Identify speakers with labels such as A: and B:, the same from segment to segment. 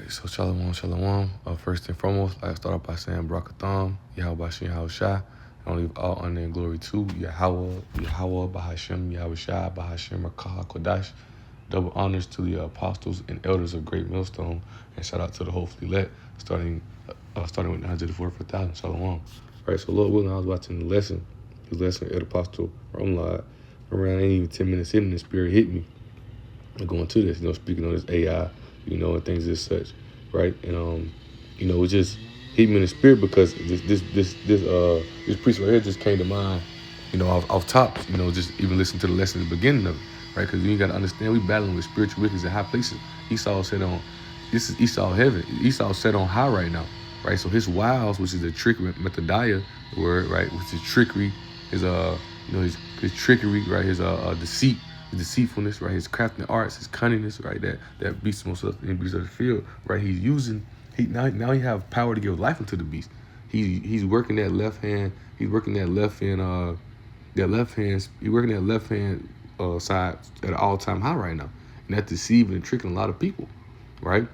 A: right, so shalom, shalom. First and foremost, I start off by saying Barakatham, Yahweh Bashem, Yahweh Shai. I don't leave all honor and glory to Yahweh, Bahashem, Yahweh Shai, Bahashem, Rakaha Kodash. Double honors to the apostles and elders of Great Millstone, and shout out to the hopefully let, starting with 144,000. Shalom. All right, so Lord willing, I was watching the lesson, his lesson at Apostle Romlad. Around ain't even 10 minutes in, and the spirit hit me. I'm going to this, speaking on this AI, and things as such, right? And it just hit me in the spirit because this priest right here just came to mind, off top, just even listen to the lesson at the beginning of it, right? Because you got to understand, we battling with spiritual wickedness in high places. Esau set on, this is Esau heaven. Esau set on high right now, right? So his wiles, which is a trickery, methodia, the word, right? Which is trickery, his trickery, right? His deceit. His deceitfulness, right? His crafting arts, his cunningness, right? That beast most of the beast of the field, right? He's using now he have power to give life into the beast. He's working that left hand. He's working that left hand. He's working that left hand side at an all-time high right now, and that's deceiving and tricking a lot of people, right?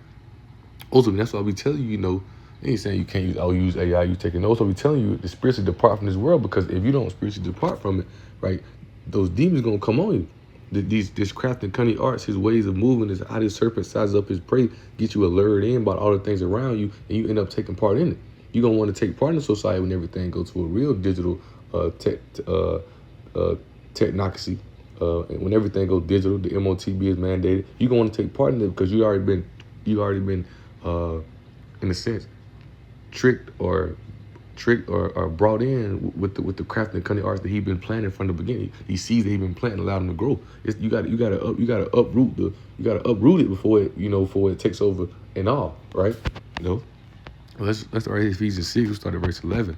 A: Ultimately, that's why we tell you, I ain't saying you can't use AI. You taking notes. So we telling you the spiritually depart from this world, because if you don't spiritually depart from it, right, those demons gonna come on you. This craft and cunning arts, his ways of moving, is how this serpent sizes up his prey, get you alerted in about all the things around you, and you end up taking part in it. You're going to want to take part in society when everything goes to a real digital technocracy. When everything goes digital, the MOTB is mandated. You're going to want to take part in it because you already been in a sense, tricked or brought in with the craft and cunning arts that he's been planting from the beginning. He sees that he's been planting, allowed him to grow. You gotta uproot it before it takes over and all, right? Let's start at Ephesians 6. We'll start at verse 11.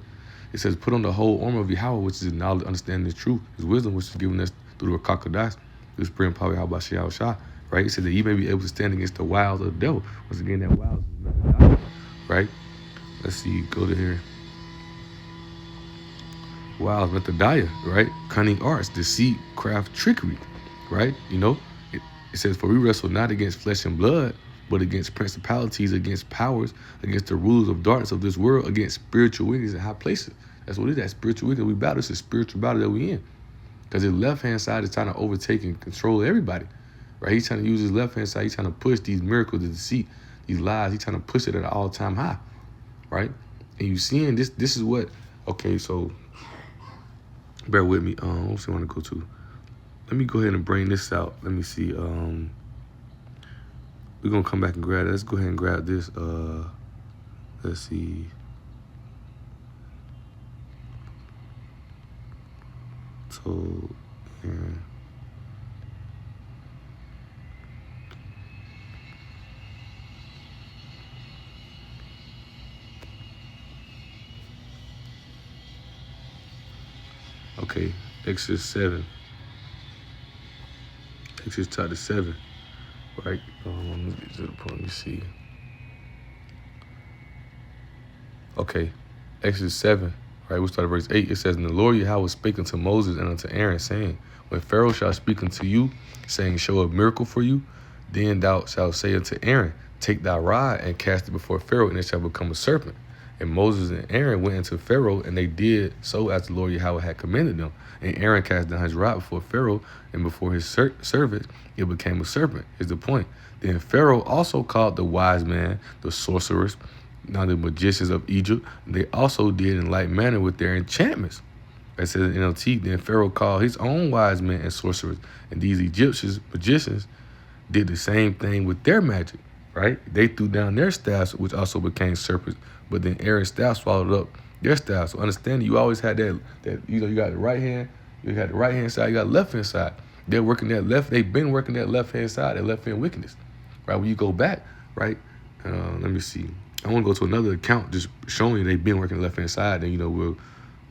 A: It says, "Put on the whole armor of Yahweh, which is knowledge, understanding, the truth, His wisdom, which is given us through the Rakakodash, through the spirit and power of Yahweh Shai Shai." Right? It says that ye may be able to stand against the wiles of the devil. Once again, that wiles is right. Let's see. Go to here. Wiles, methodia, right? Cunning arts, deceit, craft, trickery, right? It says, "For we wrestle not against flesh and blood, but against principalities, against powers, against the rulers of darkness of this world, against spiritual wickedness in high places." That's what it is. That spiritual wickedness we battle. It's a spiritual battle that we in. Because his left-hand side is trying to overtake and control everybody, right? He's trying to use his left-hand side. He's trying to push these miracles, the deceit, these lies. He's trying to push it at an all-time high, right? And you seeing this is what, okay, so bear with me. What's I want to go to? Let me go ahead and bring this out. Let me see. We're gonna come back and grab it. Let's go ahead and grab this. Let's see. So, yeah. Okay, Exodus 7. Exodus chapter 7, right? Let's get to the point. Let me see. Okay, Exodus 7, right? We start at verse 8. It says, "And the Lord Yahweh spake unto Moses and unto Aaron, saying, When Pharaoh shall speak unto you, saying, Show a miracle for you, then thou shalt say unto Aaron, Take thy rod and cast it before Pharaoh, and it shall become a serpent. And Moses and Aaron went into Pharaoh, and they did so as the Lord Yahweh had commanded them. And Aaron cast down his rod before Pharaoh, and before his servants, it became a serpent." Here's the point. "Then Pharaoh also called the wise man, the sorcerers, now the magicians of Egypt. They also did in like manner with their enchantments." It says in NLT, "Then Pharaoh called his own wise men and sorcerers, and these Egyptian magicians did the same thing with their magic." Right? They threw down their staffs, which also became serpents. But then Aaron's staff swallowed up their staff. So understand, you always had that you got the right hand, you got the right hand side, you got the left hand side. They've been working that left hand side, that left hand wickedness. Right? When you go back, right? Let me see. I want to go to another account just showing you they've been working the left hand side, and we'll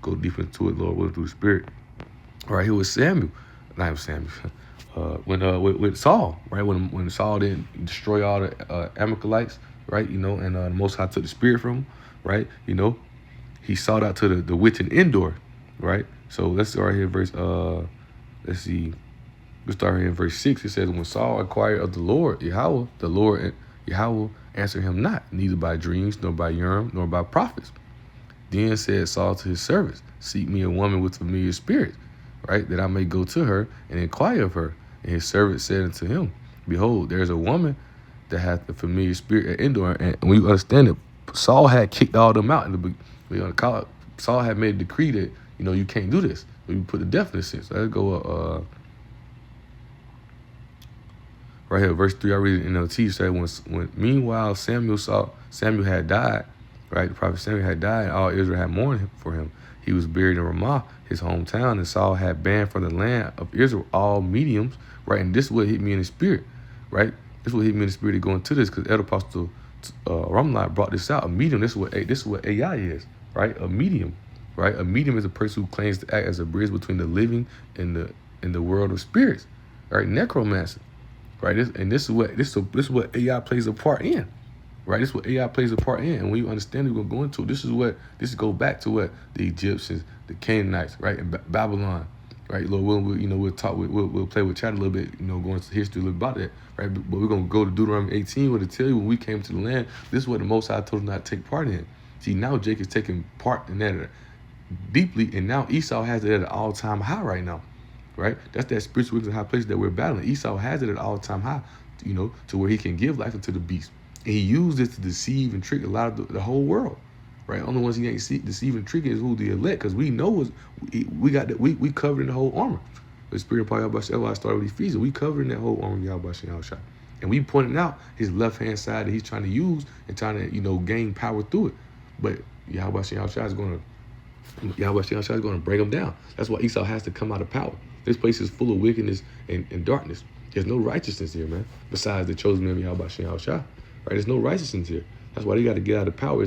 A: go deeper into it, Lord, through the Spirit. All right, here was Samuel. Not Samuel. With Saul, right? When Saul didn't destroy all the Amalekites, right? And the Most High took the spirit from him, right? He sought out to the witch in Endor, right? So let's start here, verse. Let's see. We'll start here in verse 6. It says, "When Saul inquired of the Lord, Yahweh, the Lord Yahweh answered him not, neither by dreams, nor by Urim, nor by prophets. Then said Saul to his servants, seek me a woman with familiar spirits, right, that I may go to her and inquire of her. And his servant said unto him, behold, there is a woman that hath a familiar spirit at Endor. And when you understand it, Saul had kicked all them out. Saul had made a decree that, you can't do this. We put the death in the sense. So let's go right here, verse 3, I read it in NLT. Said, when meanwhile Samuel had died, right? The prophet Samuel had died, and all Israel had mourned for him. He was buried in Ramah, his hometown, and Saul had banned from the land of Israel all mediums, right? And this is what hit me in the spirit, right? This is what hit me in the spirit to go into this, because Elder Apostle Ramlah brought this out. A medium, this is what AI is, right? A medium, right? A medium is a person who claims to act as a bridge between the living and the world of spirits, right? Necromancy, right? This is what AI plays a part in. Right, this is what AI plays a part in, and when you understand it, we're going to. This go back to what the Egyptians, the Canaanites, right, and Babylon, right. Lord, we'll talk, we'll play with chat a little bit, go into history a little about that, right. But we're gonna go to Deuteronomy 18, where to tell you when we came to the land, this is what the Most High told us not to take part in. See, now Jake is taking part in that deeply, and now Esau has it at an all-time high right now, right. That's that spiritual wickedness high place that we're battling. Esau has it at an all-time high, to where he can give life into the beast. And he used this to deceive and trick a lot of the whole world, right? Only ones he ain't deceiving and tricking is who the elect, because we know we covered in the whole armor. The spirit of Yahweh, that's why I started with Ephesians. We covered in that whole armor of Yahweh, and we pointed out his left hand side that he's trying to use and trying to gain power through it. But Yahweh is going to bring him down. That's why Esau has to come out of power. This place is full of wickedness and darkness. There's no righteousness here, man. Besides the chosen man of Yahweh. Right, there's no righteousness here. That's why they got to get out of power.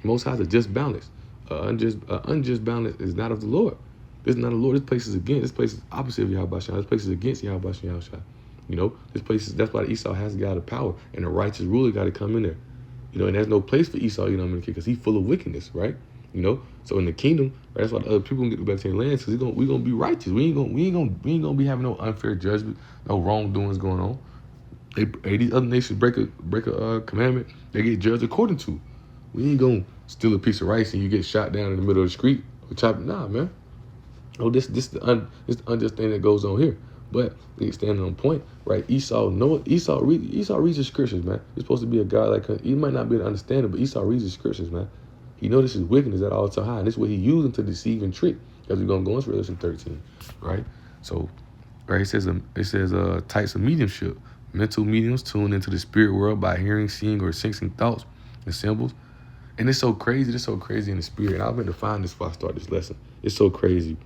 A: Most High is a just balance. Unjust balance is not of the Lord. This is not of the Lord. This place is opposite of Yahweh. This place is against Yahweh. This place is. That's why Esau has to get out of power, and the righteous ruler got to come in there. And there's no place for Esau. Because he's full of wickedness, right? So in the kingdom, right, that's why the other people gonna get back to their lands, because we're gonna be righteous. We ain't gonna be having no unfair judgment, no wrongdoings going on. These other nations break a commandment, they get judged according to. We ain't gonna steal a piece of rice and you get shot down in the middle of the street or chopped. Nah, man. Oh, this the unjust thing that goes on here. But we standing on point, right? Esau reads the scriptures, man. He's supposed to be a guy like he might not be able to understand it, but Esau reads the scriptures, man. He knows this is wickedness at all time high, and this is what he using to deceive and trick. As we're gonna go into Revelation 13, right? So, right, it says types of mediumship. Mental mediums tune into the spirit world by hearing, seeing, or sensing thoughts and symbols. And it's so crazy. It's so crazy in the spirit. And I've been to find this before I start this lesson. It's so crazy.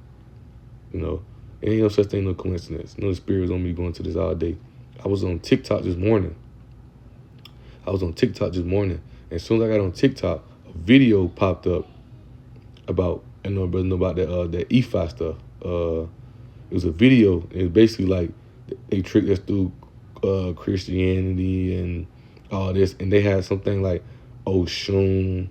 A: It ain't no such thing, no coincidence. The spirit was on me going to this all day. I was on TikTok this morning. And as soon as I got on TikTok, a video popped up about, brother know about that EFI stuff. It was a video. It was basically like they tricked us through Christianity and all this, and they had something like Oshun,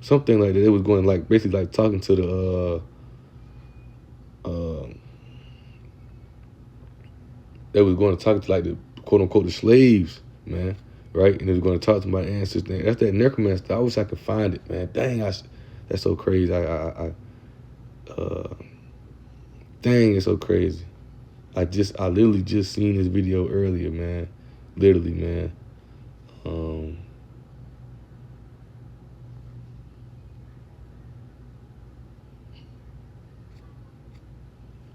A: something like that. It was going like basically like talking to the they was going to talk to like the quote unquote the slaves, man, right? And they was going to talk to my ancestors. That's that necromancy. I wish I could find it, man. Dang, that's so crazy. Dang, it's so crazy. I literally just seen this video earlier, man. Literally, man.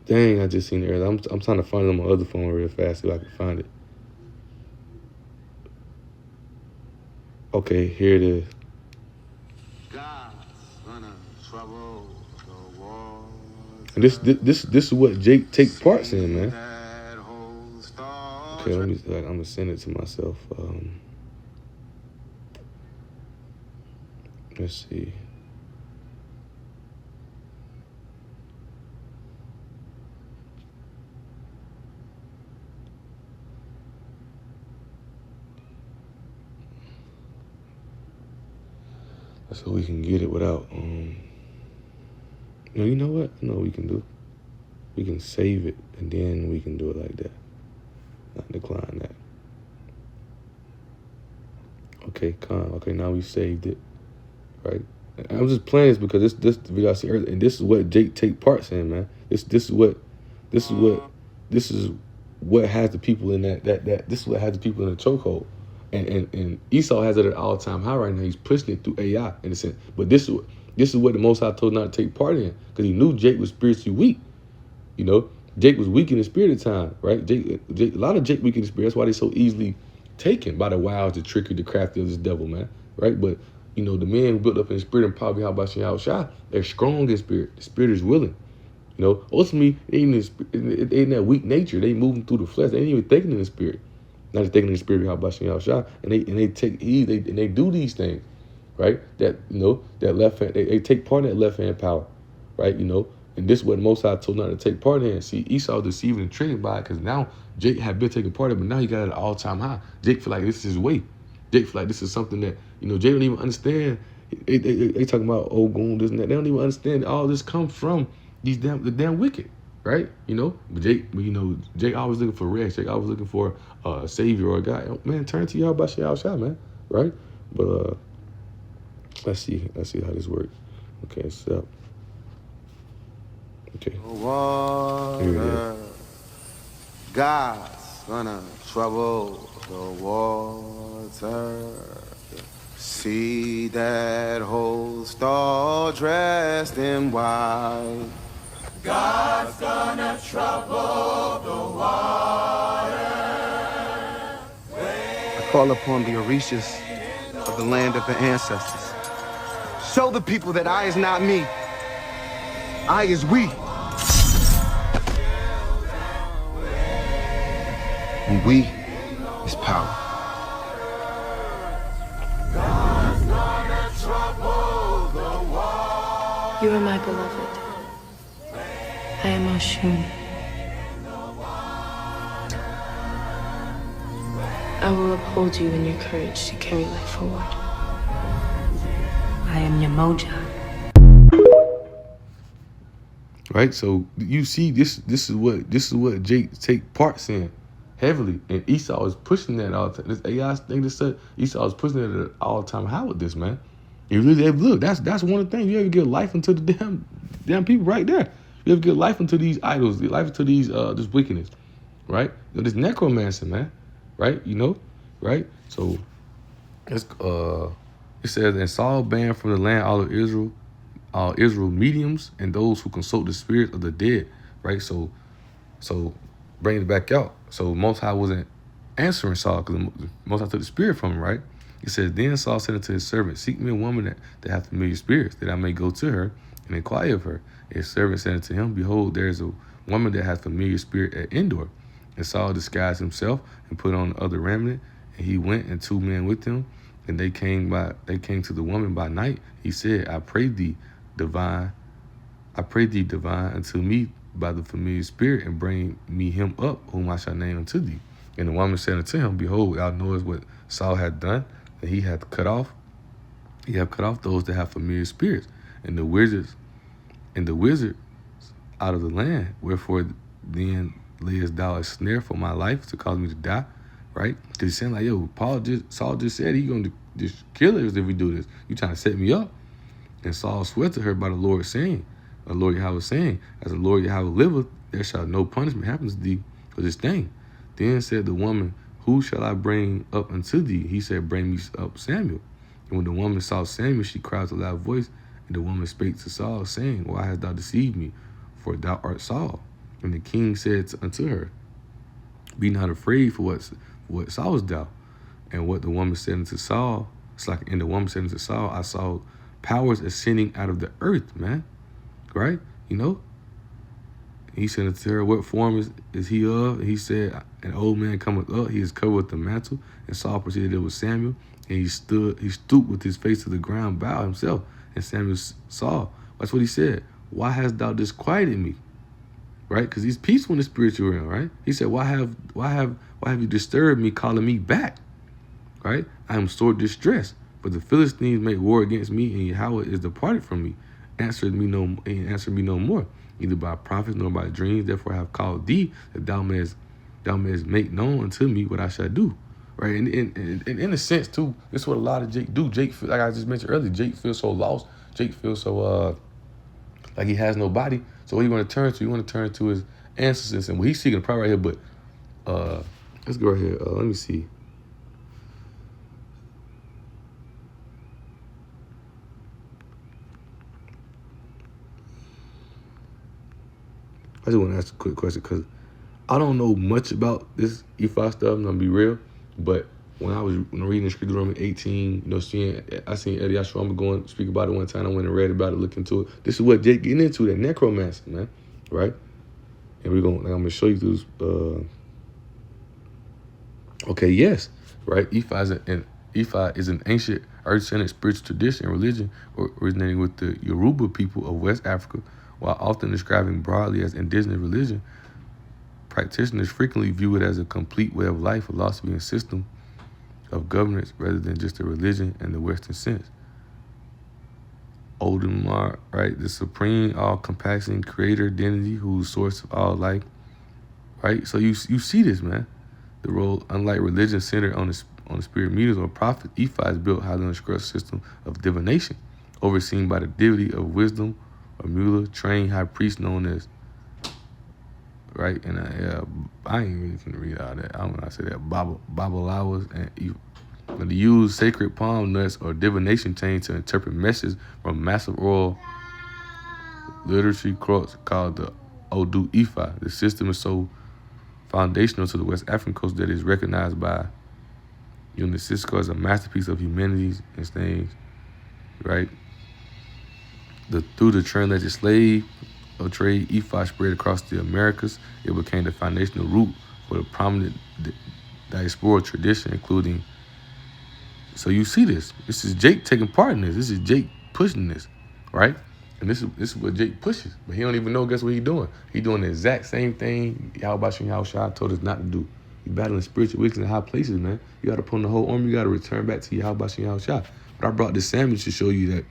A: Dang, I just seen it earlier. I'm trying to find it on my other phone real fast, see if I can find it. Okay, here it is. God's gonna trouble the world. And this is what Jake take parts in, man. Okay, I'm gonna send it to myself. Let's see. So we can get it without. No, you know what? I know what we can do. We can save it, and then we can do it like that. decline that. Okay, con. Okay, now we saved it, right? I'm just playing this because this video I see earlier, and this is what Jake take parts in, man. This is what has the people in that this is what has the people in a chokehold. And Esau has it at an all-time high right now. He's pushing it through AI in a sense. But this is what the Most High told not to take part in, because he knew Jake was spiritually weak. You know, Jake was weak in the spirit at the time, right? Jake, a lot of Jake weak in the spirit. That's why they're so easily taken by the wiles, the trickery, the crafty of this devil, man. Right? But you know, the men who built up in the spirit and probably how about Shah, they're strong in spirit. The spirit is willing. You know, ultimately, they ain't in that weak nature. They moving through the flesh. They ain't even thinking in the spirit. Not just thinking in the spirit, how about Shah, and they take heed. They do these things, right? That, you know, that left hand. They take part in that left hand power, right? You know, and this is what the Most High told not to take part in. See, Esau deceiving and tricking by it, because now Jake had been taking part in it, but now he got it at an all-time high. Jake feel like this is his way. Jake feel like this is something that, you know, Jake don't even understand. They talking about Ogun, this and that. They don't even understand all this comes from the damn wicked, right? You know, but Jake always looking for rest. Jake always looking for a savior or a guy. Man, turn to y'all by Shah, man, right? But let's see how this works. Okay, so okay.
B: Water, God's gonna trouble the water. See that host all dressed in white.
C: God's gonna trouble the water.
B: I call upon the Orishas of the land of the ancestors. Show the people that I is not me. I is we. And we is power.
C: God's gonna trouble the water.
D: You are my beloved. I am Oshun. I will uphold you in your courage to carry life forward. I am Yamoja.
A: Right, so you see, this is what Jake take parts in heavily, and Esau is pushing that all the time. This AI thing that said Esau is pushing it at all time high with this, man. You really look. That's one of the things. You ever give life into the damn people right there. You ever give life into these idols, life into these this wickedness, right? You know, this necromancy, man, right? You know, right? So it's it says, and Saul banned from the land all Israel mediums and those who consult the spirits of the dead, right? So bring it back out. So Most High wasn't answering Saul because Most High took the spirit from him, right? It says, then Saul said unto his servant, seek me a woman that hath familiar spirits, that I may go to her and inquire of her. His servant said unto him, behold, there is a woman that hath familiar spirit at Endor. And Saul disguised himself and put on the other raiment, and he went and 2 men with him, and they came to the woman by night. He said, I pray thee, divine, unto me by the familiar spirit, and bring me him up, whom I shall name unto thee. And the woman said unto him, behold, thou knowest what Saul had done, that he hath cut off those that have familiar spirits, and the wizards out of the land. Wherefore then layest thou a snare for my life to cause me to die, right? Because he's saying like, yo, Saul just said he's going to just kill us if we do this. You trying to set me up? And Saul swore to her by the Lord, saying, the Lord Yahweh saying, as the Lord Yahweh liveth, there shall no punishment happen to thee for this thing. Then said the woman, who shall I bring up unto thee? He said, bring me up Samuel. And when the woman saw Samuel, she cried with a loud voice. And the woman spake to Saul, saying, why hast thou deceived me? For thou art Saul. And the king said unto her, be not afraid for what Saul's thou. And what the woman said unto Saul, and the woman said unto Saul, I saw powers ascending out of the earth, man. Right? You know? He said unto her, what form is he of? And he said, an old man cometh up, he is covered with the mantle. And Saul perceived it was Samuel, and he stooped with his face to the ground, bowed himself. And Samuel saw. That's what he said. Why hast thou disquieted me? Right? Because he's peaceful in the spiritual realm, right? He said, why have you disturbed me, calling me back? Right? I am sore distressed. But the Philistines make war against me, and Yahweh is departed from me. Answer me no more, either by prophets nor by dreams. Therefore I have called thee, that thou mayest make known unto me what I shall do. Right? And in a sense, too, this is what a lot of Jake do. Jake, like I just mentioned earlier, Jake feels so lost. Jake feels so like he has nobody. So what you want to turn to? You want to turn to his ancestors. And what he's seeking, probably right here, but let's go right here. Let me see. I just want to ask a quick question because I don't know much about this Ephah stuff. I'm gonna be real, but when I was reading the scripture, Romans 18, I seen Eddie Ashram going speak about it one time. I went and read about it, looked into it. This is what Jake getting into, that necromancy, man, right? And I'm gonna show you through this. Okay, yes, right. Ephah is an ancient earth-centered spiritual tradition and religion originating with the Yoruba people of West Africa. While often describing broadly as indigenous religion, practitioners frequently view it as a complete way of life, philosophy, and system of governance rather than just a religion in the Western sense. Odumar, right, the supreme, all-compassing creator identity who's source of all life, right? So you see this, man. The role, unlike religion centered on the spirit mediums or prophets, Ephah is built highly on a structured system of divination, overseen by the deity of wisdom, a mullah, trained high priest known as, right, and I ain't really finna read all that. I don't know how to say that. Babalawas and they use sacred palm nuts or divination chains to interpret messages from massive oral literature quotes called the Odu Ephah. The system is so foundational to the West African coast that it is recognized by UNESCO as a masterpiece of humanities and things, right? Through the transatlantic slave trade, Ephah spread across the Americas. It became the foundational root for the prominent diaspora tradition, including. So you see this. This is Jake taking part in this. This is Jake pushing this, right? And this is what Jake pushes. But he don't even know, guess what he's doing? He's doing the exact same thing Yahweh Shai told us not to do. He's battling spiritual wickedness in high places, man. You got to put on the whole armor. You got to return back to Yahweh Shai. But I brought this sandwich to show you that,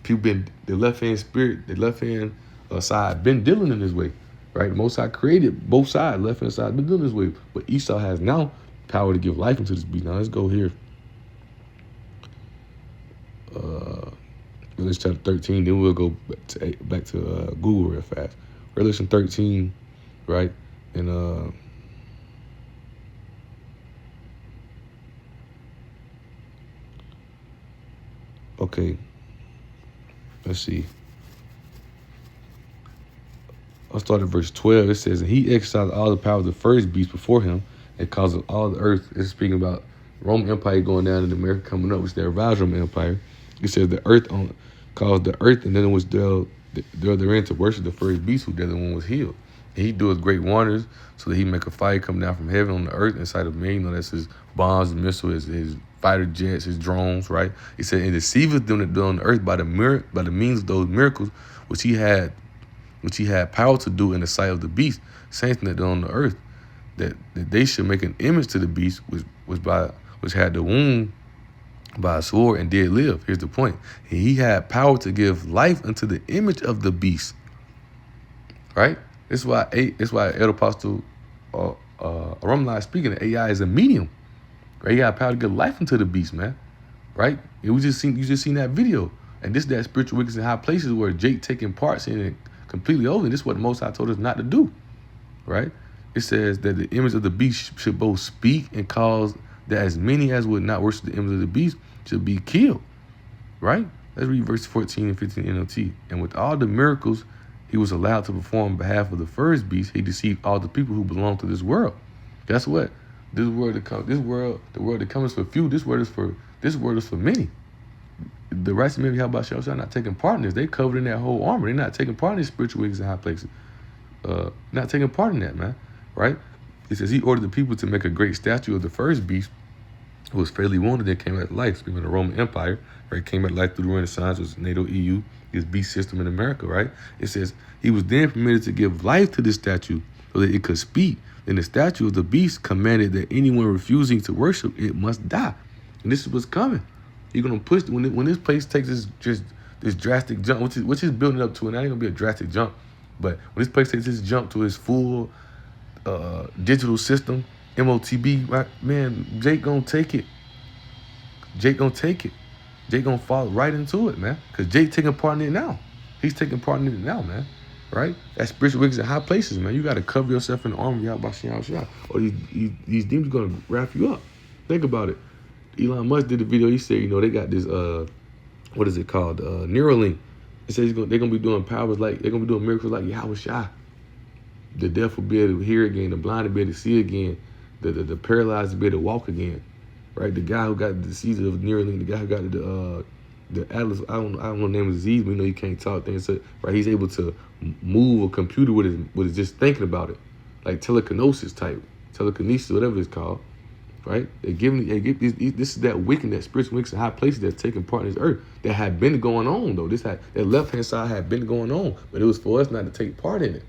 A: people been, the left-hand spirit, the left-hand side been dealing in this way, right? The Most High created both sides, left-hand side been dealing this way. But Esau has now power to give life into this beast. Now let's go here. Revelation chapter 13, then we'll go back to Google real fast. Revelation 13, right? And okay, let's see. I'll start at verse 12. It says, and he exercised all the power of the first beast before him and caused all the earth. It's speaking about Roman Empire going down and America coming up, which is the revised Roman Empire. It says the earth caused the earth, and then it was therein to worship the first beast, who the other one was healed. And he doeth great wonders, so that he make a fire come down from heaven on the earth inside of men. That's his bombs, his missiles, his fighter jets, his drones, right? He said, and deceiveth them that dwell on the earth by the means of those miracles which he had power to do in the sight of the beast, saints that dwell on the earth, that they should make an image to the beast which had the wound by a sword and did live. Here's the point. He had power to give life unto the image of the beast. Right? That's why El Apostle Arumlai speaking that AI is a medium. Right? He had power to give life into the beast, man. Right? You just seen that video. And this is that spiritual wickedness in high places where Jake taking parts in it completely over. This is what the Most High told us not to do. Right? It says that the image of the beast should both speak and cause that as many as would not worship the image of the beast should be killed. Right? Let's read verse 14 and 15 NLT. And with all the miracles he was allowed to perform on behalf of the first beast, he deceived all the people who belong to this world. Guess what? The world that comes for few, this world is for many. The righteous men of Yahweh shall not taking part in this. They covered in that whole armor. They're not taking part in these spiritual wickedness in high places. Not taking part in that, man. Right? It says he ordered the people to make a great statue of the first beast who was fatally wounded and came back to life. Speaking of the Roman Empire, right? Came back to life through the Renaissance, was NATO EU, his beast system in America, right? It says he was then permitted to give life to this statue so that it could speak. And the statue of the beast commanded that anyone refusing to worship it must die. And this is what's coming. You're gonna push when this place takes this drastic jump, which is building up to, and not gonna be a drastic jump, but when this place takes this jump to its full digital system, MOTB, right? Man, Jake gonna take it. Jake gonna take it. Jake gonna fall right into it, man. Cause Jake taking part in it now. He's taking part in it now, man. Right? That spiritual wickedness in high places, man. You gotta cover yourself in the armor, or these demons gonna wrap you up. Think about it. Elon Musk did a video. He said, they got this what is it called? Neuralink. It says they're gonna be doing powers like they're gonna be doing miracles like Yahweh Shai. The deaf will be able to hear again, the blind will be able to see again, the paralyzed will be able to walk again. Right? The guy who got the disease of Neuralink, the guy who got the Atlas, I don't know the name of the disease, but you can't talk things. So, right? He's able to move a computer with his just thinking about it, like telekinesis, whatever it's called. Right? This is that wickedness, spiritual wickedness in high places that's taking part in this earth that had been going on though. That left hand side had been going on, but it was for us not to take part in it.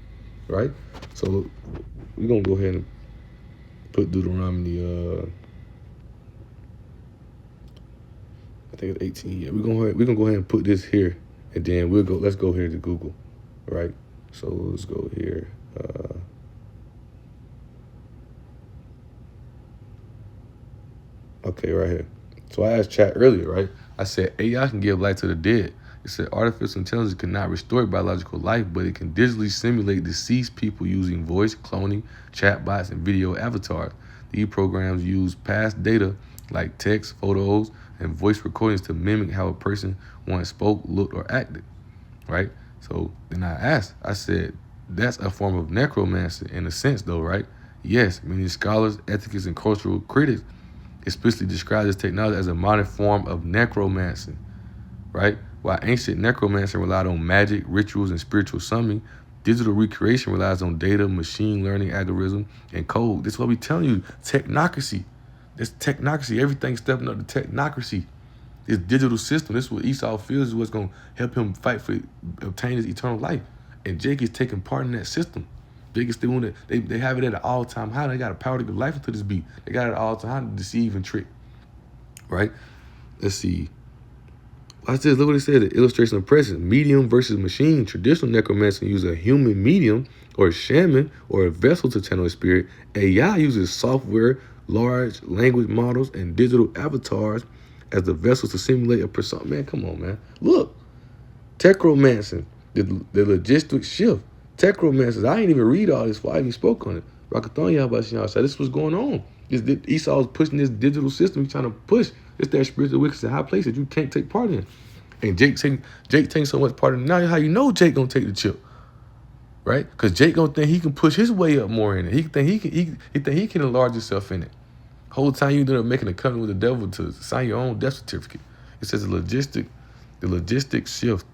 A: Right? So we're gonna go ahead and put Deuteronomy I think it's 18. Yeah, we're gonna go ahead and put this here, and then let's go here to Google, right? So let's go here. Okay, right here. So I asked chat earlier, right? I said AI can give life to the dead. It said artificial intelligence cannot restore biological life, but it can digitally simulate deceased people using voice cloning, chatbots, and video avatars. These programs use past data like text, photos, and voice recordings to mimic how a person once spoke, looked, or acted, right? So then I said, that's a form of necromancy in a sense though, right? Yes, many scholars, ethicists, and cultural critics explicitly describe this technology as a modern form of necromancy, right? While ancient necromancy relied on magic, rituals, and spiritual summoning, digital recreation relies on data, machine learning, algorithm, and code. This is what we telling you, technocracy. This technocracy, everything's stepping up to technocracy. This digital system, this is what Esau feels is what's going to help him fight for, obtain his eternal life. And Jake is taking part in that system. Jake is still they have it at an all-time high. They got a power to give life into this beat. They got it at an all-time high to deceive and trick, right? Let's see. Watch this. Look what it says. The illustration of presence. Medium versus machine. Traditional necromancy uses a human medium or a shaman or a vessel to channel a spirit. AI uses software, large language models, and digital avatars as the vessels to simulate a persona. Man, come on, man. Look. Techromancy. The logistic shift. Techromancy. I ain't even read all this before I even spoke on it. Rockathon, y'all said this was going on. Esau's pushing this digital system. He's trying to push. It's that spiritual wickedness in high places you can't take part in. And Jake taking so much part in it. Now how you know Jake gonna take the chip, right? Because Jake gonna think he can push his way up more in it. He think he can enlarge himself in it. Whole time you doing making a covenant with the devil to sign your own death certificate. It says the logistic shift,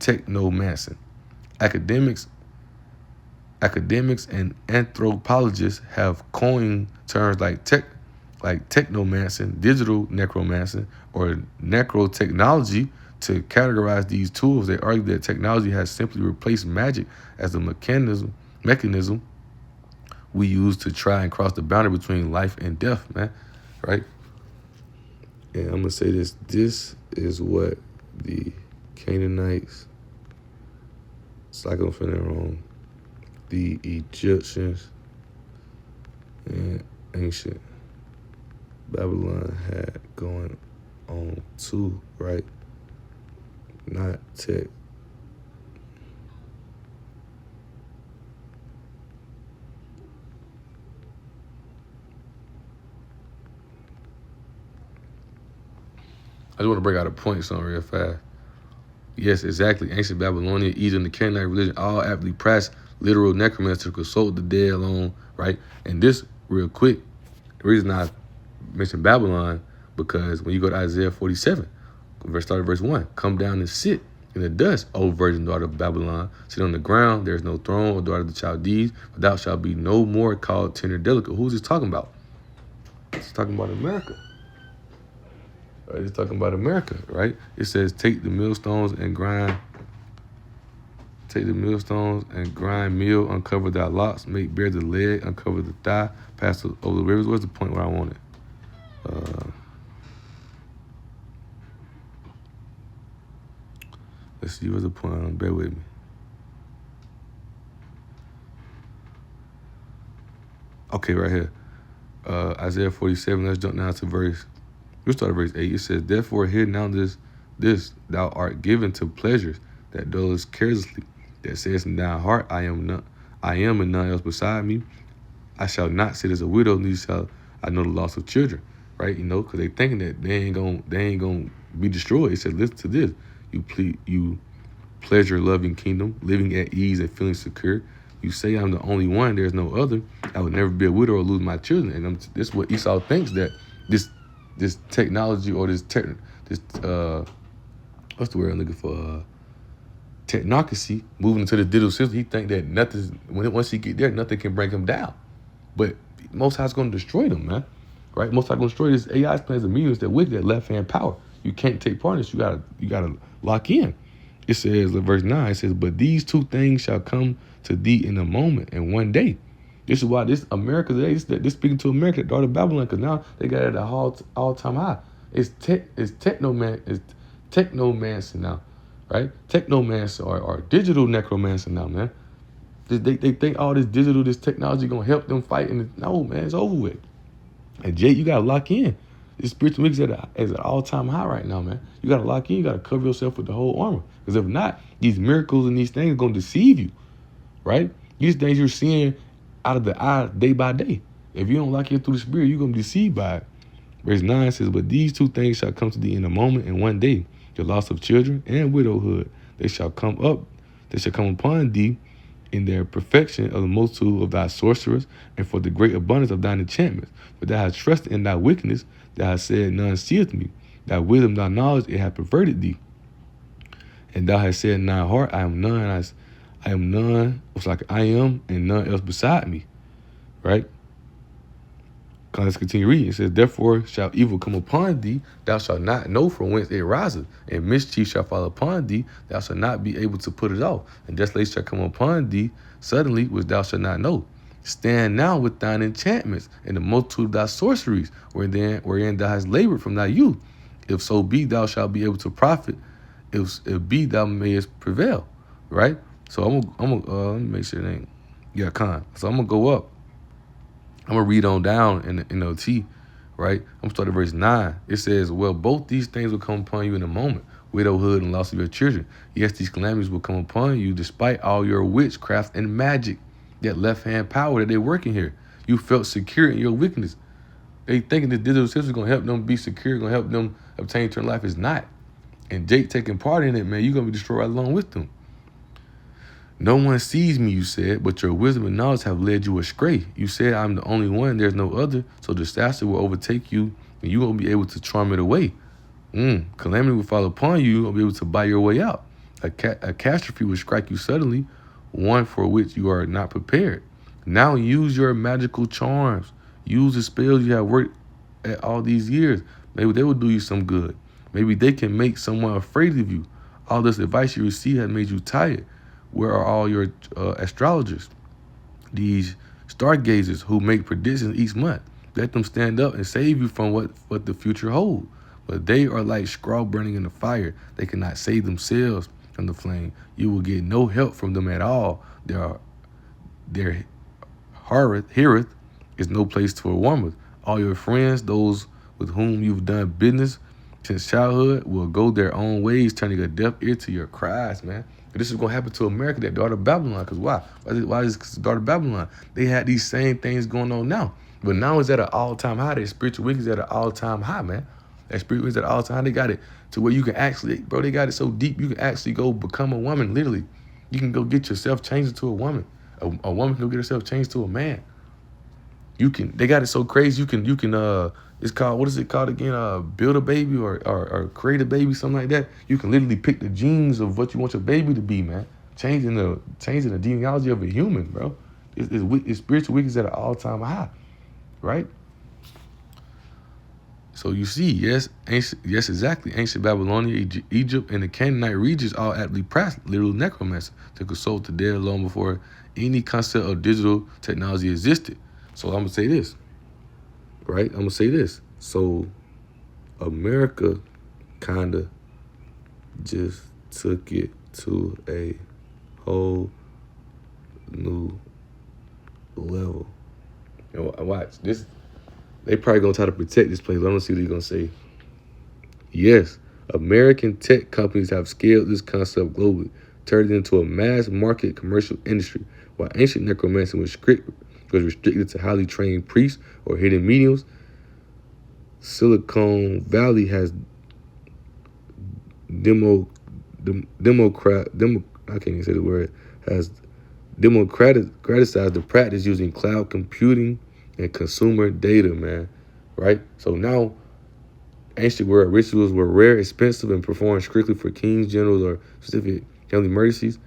A: technomancy. Academics and anthropologists have coined terms like technomancy, digital necromancy, or necrotechnology to categorize these tools. They argue that technology has simply replaced magic as the mechanism we use to try and cross the boundary between life and death, man, right? And I'm gonna say this. This is what the Canaanites, it's like I'm feeling wrong, the Egyptians and ancient Babylon had going on too, right? Not tech. I just want to break out a point something real fast. Yes, exactly. Ancient Babylonia, Egypt, and the Canaanite religion all aptly practiced literal necromancy to consult the dead alone, right? And this, real quick, the reason I mentioned Babylon, because when you go to Isaiah 47, start at verse 1, come down and sit in the dust, O virgin daughter of Babylon. Sit on the ground, there is no throne, O daughter of the Chaldees, for thou shalt be no more called tender delicate. Who's this talking about? It's talking about America. Right, it's talking about America, right? It says, take the millstones and grind meal, uncover thy locks, make bare the leg, uncover the thigh, pass over the rivers. Where's the point where I want it? Let's see, where's the point? Bear with me. Okay, right here. Isaiah 47, let's jump down to we'll start at verse 8. It says, therefore hear now this, thou art given to pleasures, that dwellest carelessly, that says in thy heart, I am and none else beside me. I shall not sit as a widow, neither shall I know the loss of children. Right? Because they thinking that they ain't gonna be destroyed. It says, listen to this. You pleasure loving kingdom, living at ease and feeling secure. You say I'm the only one, there's no other. I would never be a widow or lose my children. And this is what Esau thinks, that this technology or this what's the word I'm looking for? Technocracy, moving into the digital system. He think that once he get there, nothing can bring him down. But Most High's going to destroy them, man. Right? Most High going to destroy this AI's plans and means that wicked, that left hand power. You can't take part in this. You gotta lock in. It says, verse 9, it says, but these two things shall come to thee in a moment and one day. This is why this America today, this speaking to America, the daughter of Babylon, because now they got it at an all-time high. It's technomancy now, right? Technomancy or digital necromancy now, man. They think all this technology gonna help them fight, and no, man, it's over with. And Jay, you gotta lock in. This spiritual mix is at an all-time high right now, man. You gotta lock in. You gotta cover yourself with the whole armor, because if not, these miracles and these things are gonna deceive you, right? These things you're seeing out of the eye day by day. If you don't lock in through the spirit, you're gonna be deceived by it. Verse 9 says, but these two things shall come to thee in a moment and one day, the loss of children and widowhood. They shall come upon thee in their perfection of the multitude of thy sorcerers, and for the great abundance of thine enchantments. But thou hast trusted in thy wickedness, thou hast said, none seeth me. Thy wisdom, thy knowledge, it hath perverted thee. And thou hast said in thy heart, I am none, it's like I am, and none else beside me. Right? Let's continue reading. It says, therefore shall evil come upon thee, thou shalt not know from whence it riseth, and mischief shall fall upon thee, thou shalt not be able to put it off, and desolation shall come upon thee suddenly, which thou shalt not know. Stand now with thine enchantments and the multitude of thy sorceries, wherein thou hast labored from thy youth. If so be thou shalt be able to profit, if be thou mayest prevail. Right? So I'm gonna let me make sure it ain't So I'm gonna go up. I'm going to read on down in the NLT, right? I'm going to start at verse 9. It says, well, both these things will come upon you in a moment, widowhood and loss of your children. Yes, these calamities will come upon you despite all your witchcraft and magic, that left-hand power that they're working here. You felt secure in your wickedness. They thinking the digital system is going to help them be secure, going to help them obtain eternal life. It's not. And Jake taking part in it, man, you're going to be destroyed right along with them. No one sees me, you said, but your wisdom and knowledge have led you astray. You said, I'm the only one, there's no other, so disaster will overtake you, and you won't be able to charm it away. Calamity will fall upon you, you won't be able to buy your way out. A catastrophe will strike you suddenly, one for which you are not prepared. Now use your magical charms. Use the spells you have worked at all these years. Maybe they will do you some good. Maybe they can make someone afraid of you. All this advice you receive has made you tired. Where are all your astrologers, these stargazers who make predictions each month? Let them stand up and save you from what the future holds. But they are like straw burning in the fire. They cannot save themselves from the flame. You will get no help from them at all. Their heareth is no place for warmth. All your friends, those with whom you've done business since childhood, will go their own ways, turning a deaf ear to your cries, man. This is going to happen to America, that daughter of Babylon. Because why? Why is it daughter of Babylon? They had these same things going on now. But now it's at an all-time high. Their spiritual wickedness at an all-time high, man. That spiritual wickedness at an all-time high. They got it to where you can actually, bro, they got it so deep, you can actually go become a woman, literally. You can go get yourself changed into a woman. A woman can go get herself changed to a man. They got it so crazy, you can it's called, what is it called again? Build a baby or create a baby, something like that. You can literally pick the genes of what you want your baby to be, man. Changing the genealogy of a human, bro. It's spiritual wickedness at an all-time high, right? So you see, yes, exactly. Ancient Babylonia, Egypt, and the Canaanite regions all aptly practiced literal necromancy to consult the dead long before any concept of digital technology existed. So I'm gonna say this, right? So America kinda just took it to a whole new level, Watch this. They probably gonna try to protect this place. Let me see what he's gonna say. Yes, American tech companies have scaled this concept globally, turned it into a mass market commercial industry. While ancient necromancy was restricted to highly trained priests or hidden mediums, Silicon Valley has I can't even say the word, has democratized the practice using cloud computing and consumer data, man. Right? So now, ancient world rituals were rare, expensive, and performed strictly for kings, generals, or specific family emergencies.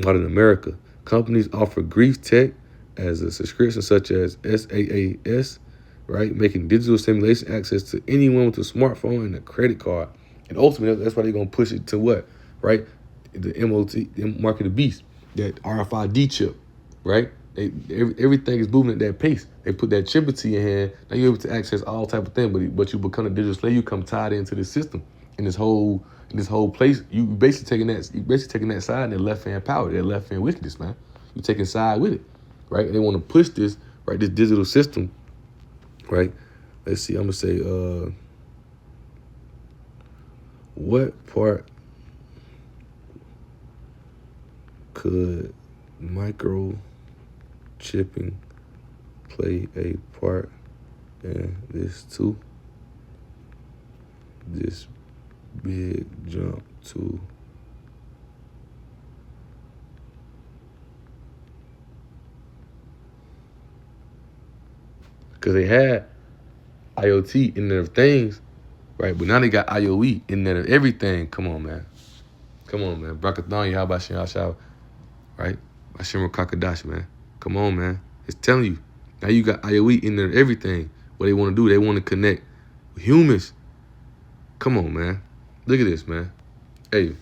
A: Modern America, companies offer grief tech as a subscription such as SaaS, right? Making digital simulation access to anyone with a smartphone and a credit card. And ultimately, that's why they're going to push it to what, right? The market of the beast, that RFID chip, right? Everything is moving at that pace. They put that chip into your hand. Now you're able to access all type of things, but you become a digital slave. You come tied into the system, in this whole place. You basically taking that side and that left hand power, that left hand wickedness, man. You taking side with it, right? And they want to push this, right? This digital system, right? Let's see. I'm gonna say, what part could microchipping play a part in this too? This big jump to because they had IoT in their things, right? But now they got IOE in there everything. Come on, man. Brakathon, how about Shin, right? Bashim Kakadash, man. Come on, man. It's telling you. Now you got IOE in there everything. What they want to do, they want to connect with humans. Come on, man. Look at this, man. Hey.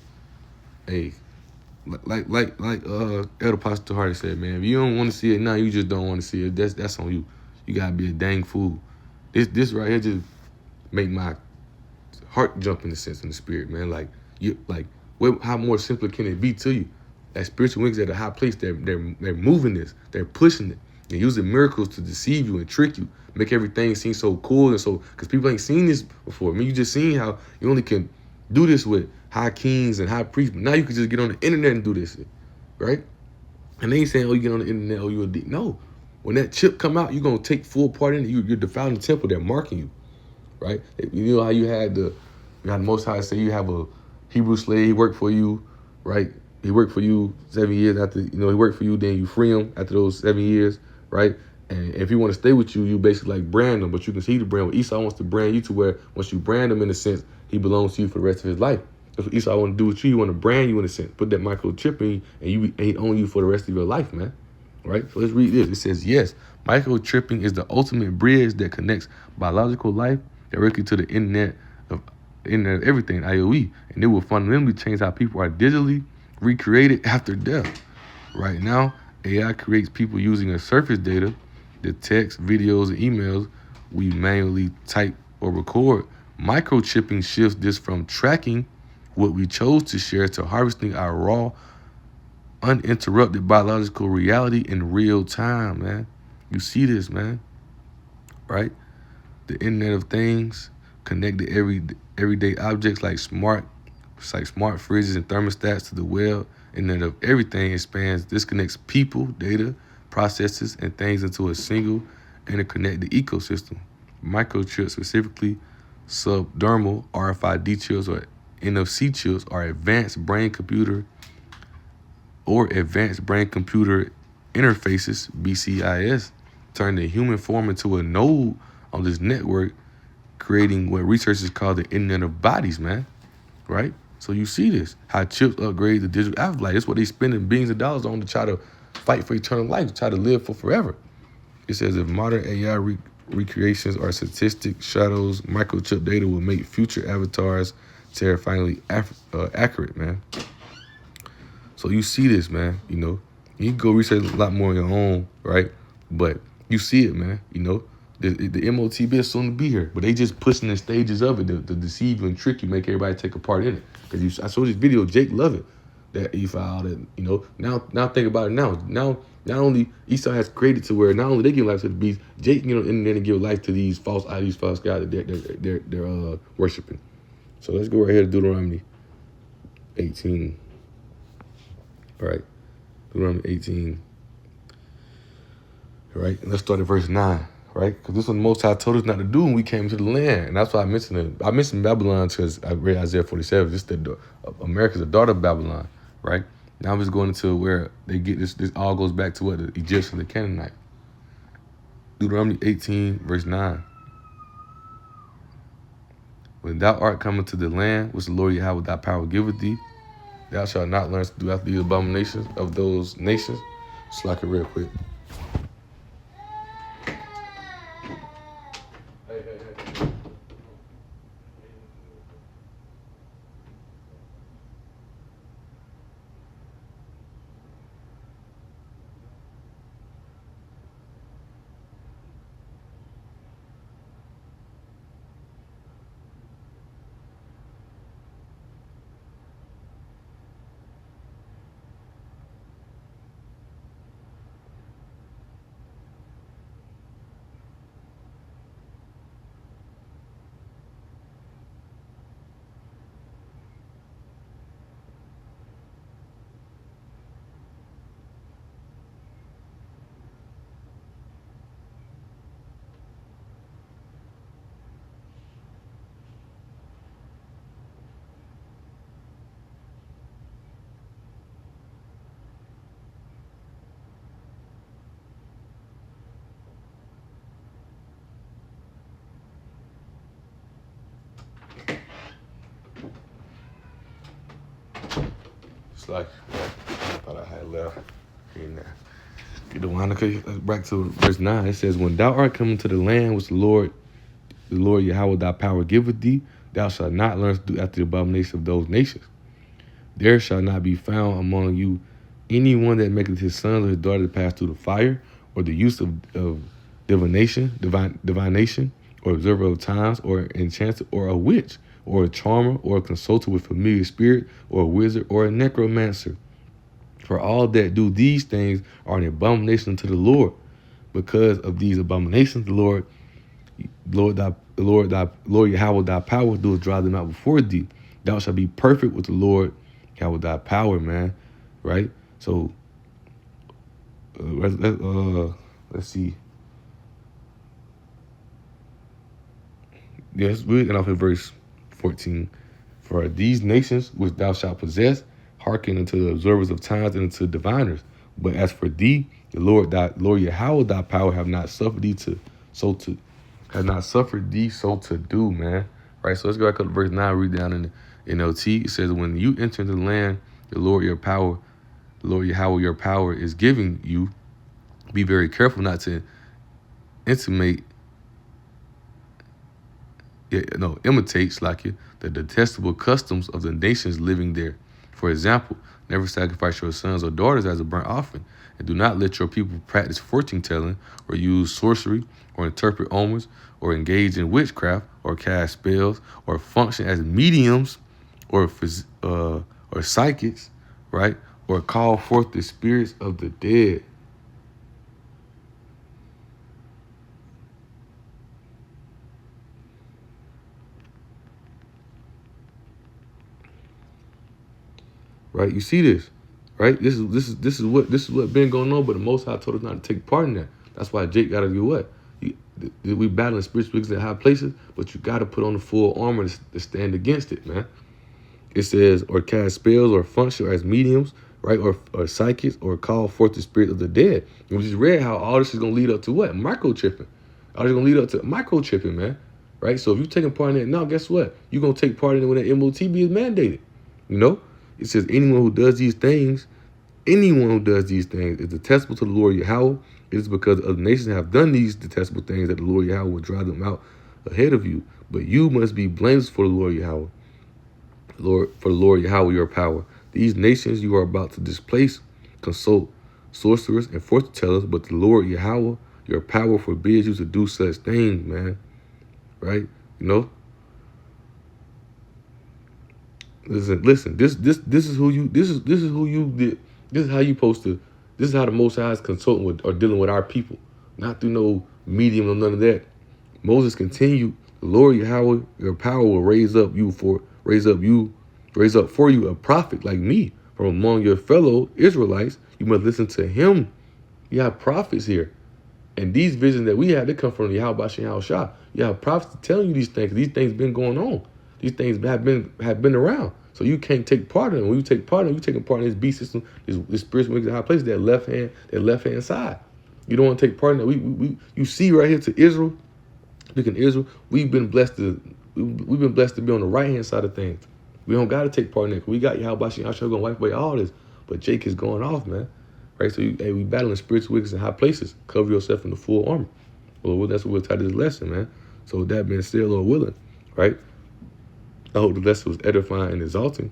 A: Like Elder Pastor Hardy said, man, if you don't want to see it now, you just don't want to see it. That's on you. You gotta be a dang fool. This right here just make my heart jump in the sense, in the spirit, man. How more simpler can it be to you? That spiritual wings at a high place, they're moving this, they're pushing it, they're using miracles to deceive you and trick you, make everything seem so cool and so, because people ain't seen this before. I mean, you just seen how you only can do this with high kings and high priests, but now you can just get on the internet and do this shit, right? And they ain't saying, oh, you get on the internet, oh, you a deep. No. When that chip come out, you're going to take full part in it. You're defiling the temple. They're marking you, right? You know how you had the Most High say you have a Hebrew slave. He worked for you, right? He worked for you 7 years after, he worked for you. Then you free him after those 7 years, right? And if he want to stay with you, you basically like brand him. But you can see the brand. Well, Esau wants to brand you to where once you brand him, in a sense, he belongs to you for the rest of his life. That's what Esau want to do with you. He want to brand you in a sense. Put that microchip in you, and he own you for the rest of your life, man. Right? So let's read this. It says, yes, microchipping is the ultimate bridge that connects biological life directly to the internet of everything, IOE. And it will fundamentally change how people are digitally recreated after death. Right now, AI creates people using a surface data, the text, videos, and emails we manually type or record. Microchipping shifts this from tracking what we chose to share to harvesting our raw, uninterrupted biological reality in real time, man. You see this, man, right? The Internet of Things, connected everyday objects like smart fridges and thermostats to the web. Internet of Everything expands, disconnects people, data, processes, and things into a single interconnected ecosystem. Microchips, specifically subdermal RFID chips or NFC chips, are advanced brain-computer interfaces, BCIS, turn the human form into a node on this network, creating what researchers call the Internet of Bodies, man, right? So you see this, how chips upgrade the digital afterlife. That's what they spending billions of dollars on to try to fight for eternal life, to try to live for forever. It says if modern AI recreations are statistic shadows, microchip data will make future avatars terrifyingly accurate, man. So you see this, man, you can go research a lot more on your own, right? But you see it, man, The MOTB is soon to be here, but they just pushing the stages of it to deceive you and trick you, make everybody take a part in it. Because I saw this video, Jake love it. that Esau, that now think about it now. Now not only Esau has created to where not only they give life to the beast, Jake in there and give life to these false gods that they're worshiping. So let's go right here to Deuteronomy 18. All right, Deuteronomy 18. All right, and let's start at verse 9. Right, because this is what the Most High told us not to do when we came to the land, and that's why I mentioned it. I mentioned Babylon because I read Isaiah 47. This America's a daughter of Babylon, right? Now I'm just going into where they get this. This all goes back to what the Egyptians, the Canaanite. Deuteronomy 18, verse 9. When thou art coming to the land which the Lord Yahweh thy power giveth thee, thou shalt not learn to do after the abominations of those nations. Just like it real quick. It's like I thought I had left. In there. Get the one back to verse 9. It says, when thou art coming to the land which the Lord Yahweh thy power giveth thee, thou shalt not learn to do after the abomination of those nations. There shall not be found among you anyone that maketh his sons or his daughters to pass through the fire, or the use of divination, or observer of times, or enchanter, or a witch, or a charmer, or a consulter with familiar spirit, or a wizard, or a necromancer. For all that do these things are an abomination to the Lord. Because of these abominations, the Lord Yahweh thy power doeth drive them out before thee. Thou shalt be perfect with the Lord Yahweh thy power, man. Right? So let's see. Yes, we're getting off at verse 14. For these nations which thou shalt possess, hearken unto the observers of times and unto diviners. But as for thee, the Lord Yahweh thy power have not suffered thee so to do, man. Right. So let's go back up to verse 9. Read down in the NLT. It says, when you enter into the land, the Lord Yahweh your power is giving you, be very careful not to imitate the detestable customs of the nations living there. For example, never sacrifice your sons or daughters as a burnt offering, and do not let your people practice fortune telling, or use sorcery, or interpret omens, or engage in witchcraft, or cast spells, or function as mediums, or psychics, right? Or call forth the spirits of the dead. Right, you see this, right? This is what been going on. But the Most High told us not to take part in that. That's why Jake got to do what? We battling spiritual wickedness in high places, but you got to put on the full armor to stand against it, man. It says, or cast spells, or function as mediums, right? Or psychics, or call forth the spirit of the dead. And we just read how all this is gonna lead up to what? Microchipping. All this is gonna lead up to microchipping, man. Right? So if you're taking part in it now, guess what? You're gonna take part in it when that MOTB is mandated. You know? It says anyone who does these things is detestable to the Lord Yahweh. It is because other nations have done these detestable things that the Lord Yahweh will drive them out ahead of you. But you must be blameless for the Lord Yahweh. For the Lord Yahweh your power. These nations you are about to displace consult sorcerers and fortune tellers, but the Lord Yahweh your power forbids you to do such things, man. Right? You know? Listen. This is who you. This is who you did. This is how you supposed to. This is how the Most High is consulting with or dealing with our people, not through no medium or none of that. Moses continued, the Lord Yahweh, your power will raise up for you a prophet like me from among your fellow Israelites. You must listen to him. You have prophets here. And these visions that we have, they come from Yahweh Bashem Yahushua. You have prophets telling you these things. These things been going on. These things have been around. So you can't take part in them. When you take part in them, you're taking part in this beast system, this spiritual wicked high place, that left hand side. You don't want to take part in that. You see right here to Israel. Speaking of Israel, we've been blessed to be on the right hand side of things. We don't got to take part in it. We got Yahweh Bashem Yahushua going to wipe away all this. But Jake is going off, man. Right? So we battling spiritual wickedness in high places. Cover yourself in the full armor. Well, that's what we'll tie this lesson, man. So with that being said, Lord willing, right? I hope the lesson was edifying and exalting.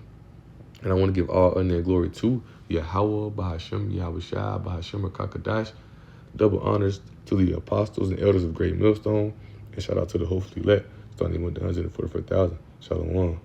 A: And I want to give all honor and glory to Yahweh, Bahashem, Yahweh Shai, Bahashem, Kakadash. Double honors to the apostles and elders of Great Millstone. And shout out to the hopefully elect, starting with the 144,000. Shalom.